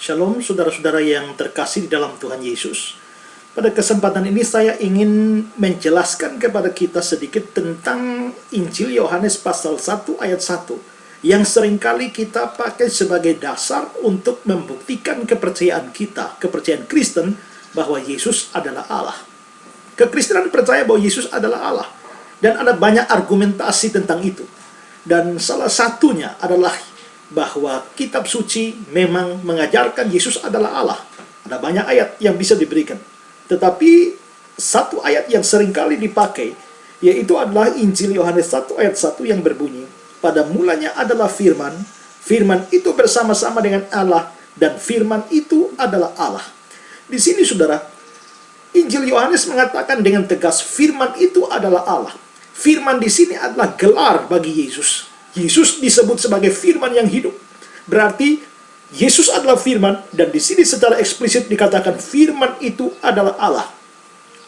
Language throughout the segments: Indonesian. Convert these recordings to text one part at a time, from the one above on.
Shalom saudara-saudara yang terkasih di dalam Tuhan Yesus. Pada kesempatan ini saya ingin menjelaskan kepada kita sedikit tentang Injil Yohanes pasal 1 ayat 1 yang seringkali kita pakai sebagai dasar untuk membuktikan kepercayaan kita, kepercayaan Kristen bahwa Yesus adalah Allah. Kekristenan percaya bahwa Yesus adalah Allah dan ada banyak argumentasi tentang itu. Dan salah satunya adalah bahwa kitab suci memang mengajarkan Yesus adalah Allah. Ada banyak ayat yang bisa diberikan. Tetapi satu ayat yang seringkali dipakai, yaitu adalah Injil Yohanes 1 ayat 1 yang berbunyi, pada mulanya adalah firman, firman itu bersama-sama dengan Allah, dan firman itu adalah Allah. Di sini saudara, Injil Yohanes mengatakan dengan tegas, firman itu adalah Allah. Firman di sini adalah gelar bagi Yesus. Yesus disebut sebagai firman yang hidup. Berarti Yesus adalah firman, dan di sini secara eksplisit dikatakan firman itu adalah Allah.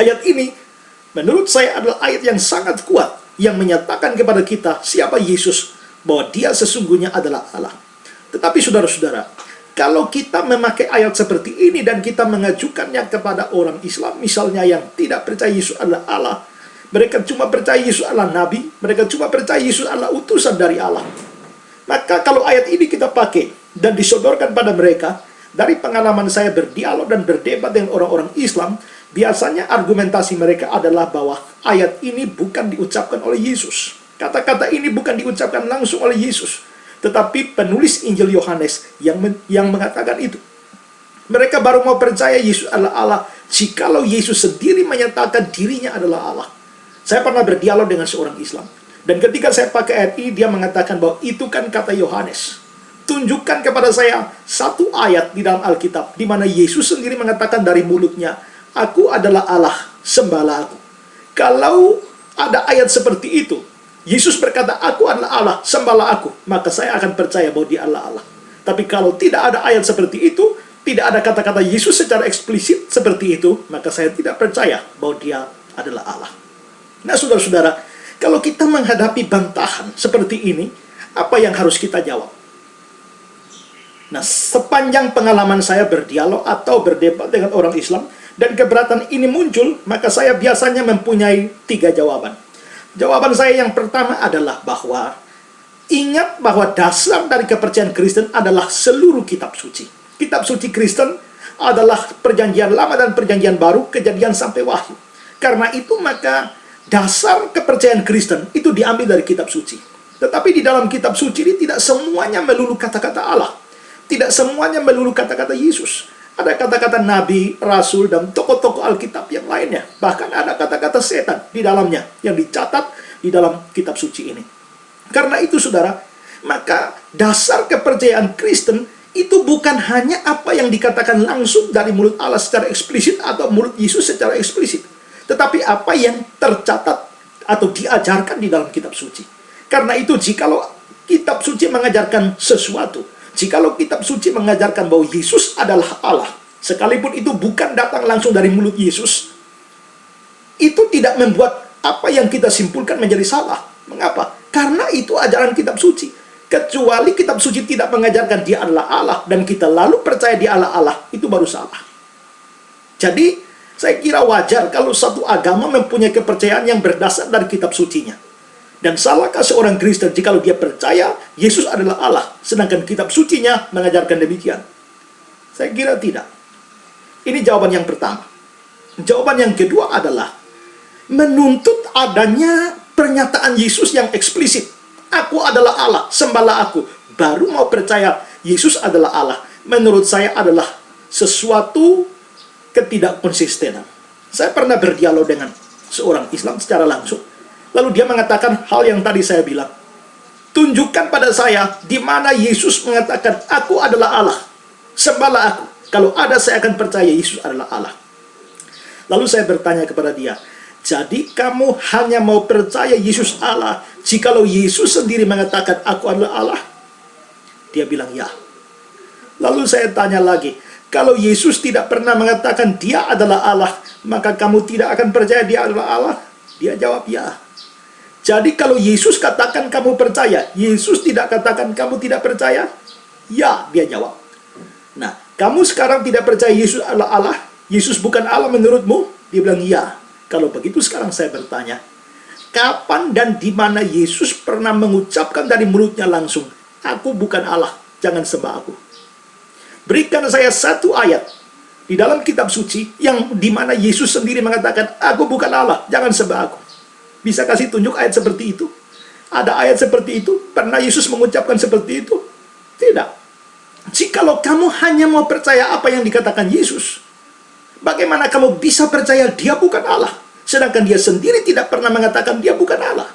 Ayat ini menurut saya adalah ayat yang sangat kuat yang menyatakan kepada kita siapa Yesus, bahwa dia sesungguhnya adalah Allah. Tetapi saudara-saudara, kalau kita memakai ayat seperti ini dan kita mengajukannya kepada orang Islam misalnya yang tidak percaya Yesus adalah Allah, mereka cuma percaya Yesus adalah Nabi, mereka cuma percaya Yesus adalah utusan dari Allah. Maka kalau ayat ini kita pakai dan disodorkan pada mereka, dari pengalaman saya berdialog dan berdebat dengan orang-orang Islam, biasanya argumentasi mereka adalah bahwa ayat ini bukan diucapkan oleh Yesus. Kata-kata ini bukan diucapkan langsung oleh Yesus, tetapi penulis Injil Yohanes yang mengatakan itu. Mereka baru mau percaya Yesus adalah Allah jikalau Yesus sendiri menyatakan dirinya adalah Allah. Saya pernah berdialog dengan seorang Islam, dan ketika saya pakai ayat ini, dia mengatakan bahwa itu kan kata Yohanes. Tunjukkan kepada saya satu ayat di dalam Alkitab di mana Yesus sendiri mengatakan dari mulutnya, "Aku adalah Allah, sembahlah aku." Kalau ada ayat seperti itu, Yesus berkata, "Aku adalah Allah, sembahlah aku," maka saya akan percaya bahwa dia adalah Allah. Tapi kalau tidak ada ayat seperti itu, tidak ada kata-kata Yesus secara eksplisit seperti itu, maka saya tidak percaya bahwa dia adalah Allah. Nah, saudara-saudara, kalau kita menghadapi bantahan seperti ini, apa yang harus kita jawab? Nah, sepanjang pengalaman saya berdialog atau berdebat dengan orang Islam, dan keberatan ini muncul, maka saya biasanya mempunyai 3 jawaban. Jawaban saya yang pertama adalah bahwa, ingat bahwa dasar dari kepercayaan Kristen adalah seluruh kitab suci. Kitab suci Kristen adalah perjanjian lama dan perjanjian baru, Kejadian sampai Wahyu. Karena itu maka dasar kepercayaan Kristen itu diambil dari kitab suci. Tetapi di dalam kitab suci ini tidak semuanya melulu kata-kata Allah. Tidak semuanya melulu kata-kata Yesus. Ada kata-kata Nabi, Rasul, dan tokoh-tokoh Alkitab yang lainnya. Bahkan ada kata-kata setan di dalamnya yang dicatat di dalam kitab suci ini. Karena itu saudara, maka dasar kepercayaan Kristen itu bukan hanya apa yang dikatakan langsung dari mulut Allah secara eksplisit atau mulut Yesus secara eksplisit, tetapi apa yang tercatat atau diajarkan di dalam kitab suci. Karena itu jikalau kitab suci mengajarkan sesuatu, jikalau kitab suci mengajarkan bahwa Yesus adalah Allah, sekalipun itu bukan datang langsung dari mulut Yesus, itu tidak membuat apa yang kita simpulkan menjadi salah. Mengapa? Karena itu ajaran kitab suci. Kecuali kitab suci tidak mengajarkan dia adalah Allah, dan kita lalu percaya dia adalah Allah, itu baru salah. Jadi saya kira wajar kalau satu agama mempunyai kepercayaan yang berdasar dari kitab sucinya. Dan salahkah seorang Kristen jika dia percaya Yesus adalah Allah, sedangkan kitab sucinya mengajarkan demikian? Saya kira tidak. Ini jawaban yang pertama. Jawaban yang kedua adalah menuntut adanya pernyataan Yesus yang eksplisit. Aku adalah Allah, sembahlah aku. Baru mau percaya Yesus adalah Allah. Menurut saya adalah sesuatu ketidakkonsistenan. Saya pernah berdialog dengan seorang Islam secara langsung. Lalu dia mengatakan hal yang tadi saya bilang. Tunjukkan pada saya di mana Yesus mengatakan, "Aku adalah Allah, sembahlah aku." Kalau ada, saya akan percaya Yesus adalah Allah. Lalu saya bertanya kepada dia, "Jadi kamu hanya mau percaya Yesus Allah jikalau Yesus sendiri mengatakan aku adalah Allah?" Dia bilang ya. Lalu saya tanya lagi, "Kalau Yesus tidak pernah mengatakan dia adalah Allah, maka kamu tidak akan percaya dia adalah Allah?" Dia jawab ya. Jadi kalau Yesus katakan kamu percaya, Yesus tidak katakan kamu tidak percaya? Ya, dia jawab. Nah, Kamu sekarang tidak percaya Yesus adalah Allah? Yesus bukan Allah menurutmu? Dia bilang, iya. Kalau begitu sekarang saya bertanya, kapan dan di mana Yesus pernah mengucapkan dari mulutnya langsung, aku bukan Allah, jangan sembah aku? Berikan saya satu ayat di dalam kitab suci yang di mana Yesus sendiri mengatakan, aku bukan Allah, jangan sembah aku. Bisa kasih tunjuk ayat seperti itu? Ada ayat seperti itu? Pernah Yesus mengucapkan seperti itu? Tidak. Jikalau kamu hanya mau percaya apa yang dikatakan Yesus, bagaimana kamu bisa percaya dia bukan Allah, sedangkan dia sendiri tidak pernah mengatakan dia bukan Allah?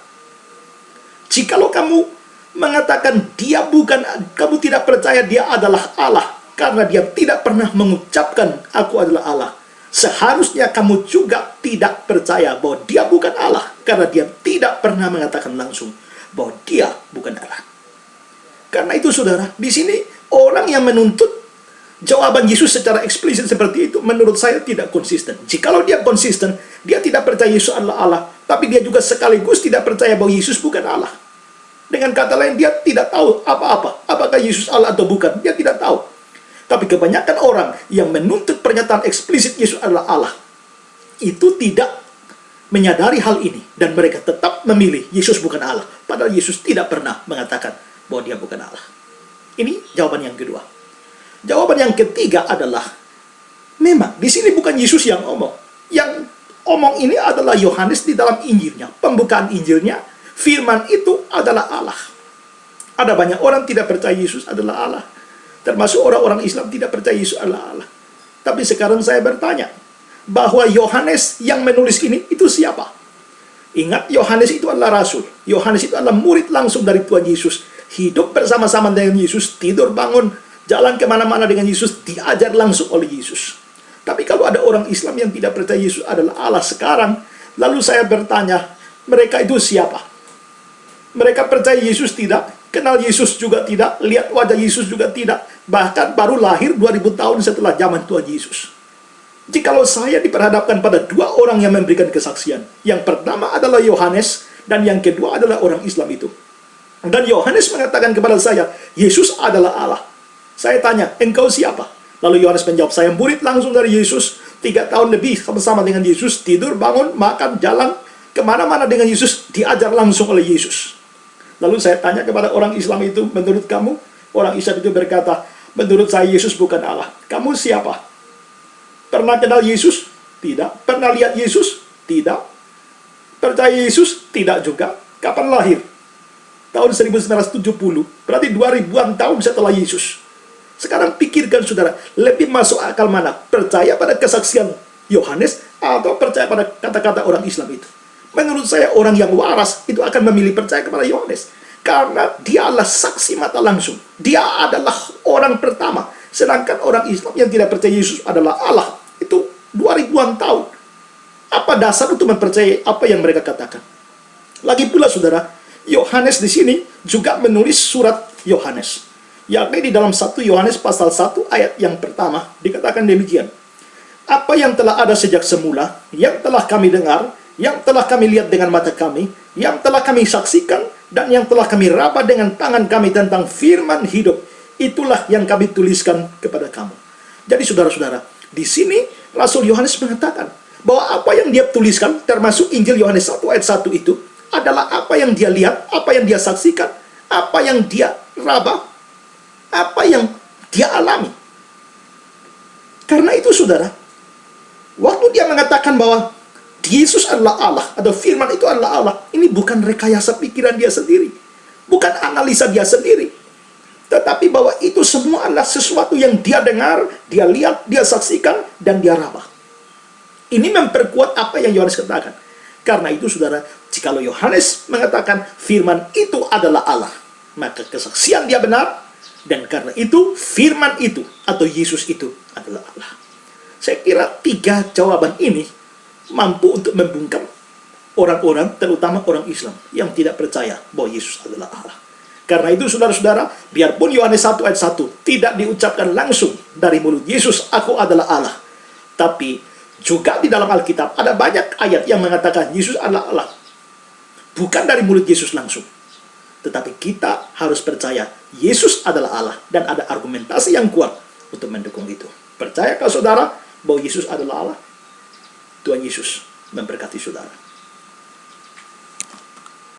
Jikalau kamu mengatakan dia bukan, kamu tidak percaya dia adalah Allah, karena dia tidak pernah mengucapkan aku adalah Allah, seharusnya kamu juga tidak percaya bahwa dia bukan Allah, karena dia tidak pernah mengatakan langsung bahwa dia bukan Allah. Karena itu saudara, di sini orang yang menuntut jawaban Yesus secara eksplisit seperti itu, menurut saya tidak konsisten. Jikalau dia konsisten, dia tidak percaya Yesus adalah Allah, tapi dia juga sekaligus tidak percaya bahwa Yesus bukan Allah. Dengan kata lain, dia tidak tahu apa-apa, apakah Yesus Allah atau bukan, dia tidak tahu. Tapi kebanyakan orang yang menuntut pernyataan eksplisit Yesus adalah Allah, itu tidak menyadari hal ini, dan mereka tetap memilih Yesus bukan Allah, padahal Yesus tidak pernah mengatakan bahwa dia bukan Allah. Ini jawaban yang kedua. Jawaban yang ketiga adalah, memang di sini bukan Yesus yang omong. Yang omong ini adalah Yohanes di dalam Injilnya, pembukaan Injilnya. Firman itu adalah Allah. Ada banyak orang tidak percaya Yesus adalah Allah, termasuk orang-orang Islam tidak percaya Yesus adalah Allah. Tapi sekarang saya bertanya, bahwa Yohanes yang menulis ini itu siapa? Ingat, Yohanes itu adalah rasul. Yohanes itu adalah murid langsung dari Tuhan Yesus. Hidup bersama-sama dengan Yesus, tidur bangun, jalan kemana-mana dengan Yesus, diajar langsung oleh Yesus. Tapi kalau ada orang Islam yang tidak percaya Yesus adalah Allah sekarang, lalu saya bertanya, mereka itu siapa? Mereka percaya Yesus tidak, kenal Yesus juga tidak, lihat wajah Yesus juga tidak, bahkan baru lahir 2000 tahun setelah zaman Tuhan Yesus. Jikalau saya diperhadapkan pada dua orang yang memberikan kesaksian, yang pertama adalah Yohanes, dan yang kedua adalah orang Islam itu. Dan Yohanes mengatakan kepada saya, Yesus adalah Allah. Saya tanya, engkau siapa? Lalu Yohanes menjawab, saya murid langsung dari Yesus, 3 tahun lebih sama-sama dengan Yesus, tidur, bangun, makan, jalan, kemana-mana dengan Yesus, diajar langsung oleh Yesus. Lalu saya tanya kepada orang Islam itu, menurut kamu? Orang Islam itu berkata, menurut saya Yesus bukan Allah. Kamu siapa? Pernah kenal Yesus? Tidak. Pernah lihat Yesus? Tidak. Percaya Yesus? Tidak juga. Kapan lahir? Tahun 1970. Berarti 2000-an tahun setelah Yesus. Sekarang pikirkan saudara, lebih masuk akal mana? Percaya pada kesaksian Yohanes atau percaya pada kata-kata orang Islam itu? Menurut saya orang yang waras itu akan memilih percaya kepada Yohanes. Karena dia adalah saksi mata langsung. Dia adalah orang pertama. Sedangkan orang Islam yang tidak percaya Yesus adalah Allah, itu 2000-an tahun. Apa dasar untuk mempercayai apa yang mereka katakan? Lagi pula saudara, Yohanes di sini juga menulis surat Yohanes. Yakni di dalam 1 Yohanes pasal 1 ayat yang pertama dikatakan demikian. Apa yang telah ada sejak semula, yang telah kami dengar, yang telah kami lihat dengan mata kami, yang telah kami saksikan, dan yang telah kami raba dengan tangan kami tentang firman hidup, itulah yang kami tuliskan kepada kamu. Jadi saudara-saudara, di sini Rasul Yohanes mengatakan bahwa apa yang dia tuliskan, termasuk Injil Yohanes 1 ayat 1 itu, adalah apa yang dia lihat, apa yang dia saksikan, apa yang dia raba, apa yang dia alami. Karena itu saudara, waktu dia mengatakan bahwa Yesus adalah Allah, atau firman itu adalah Allah, ini bukan rekayasa pikiran dia sendiri, bukan analisa dia sendiri, tetapi bahwa itu semua adalah sesuatu yang dia dengar, dia lihat, dia saksikan, dan dia raba. Ini memperkuat apa yang Yohanes katakan. Karena itu saudara, jikalau Yohanes mengatakan firman itu adalah Allah, maka kesaksian dia benar, dan karena itu firman itu atau Yesus itu adalah Allah. Saya kira 3 jawaban ini mampu untuk membungkam orang-orang, terutama orang Islam yang tidak percaya bahwa Yesus adalah Allah. Karena itu saudara-saudara, biarpun Yohanes 1 ayat 1 tidak diucapkan langsung dari mulut Yesus, aku adalah Allah, tapi juga di dalam Alkitab ada banyak ayat yang mengatakan Yesus adalah Allah. Bukan dari mulut Yesus langsung, tetapi kita harus percaya Yesus adalah Allah. Dan ada argumentasi yang kuat untuk mendukung itu. Percayakah saudara bahwa Yesus adalah Allah? Tuhan Yesus memberkati saudara.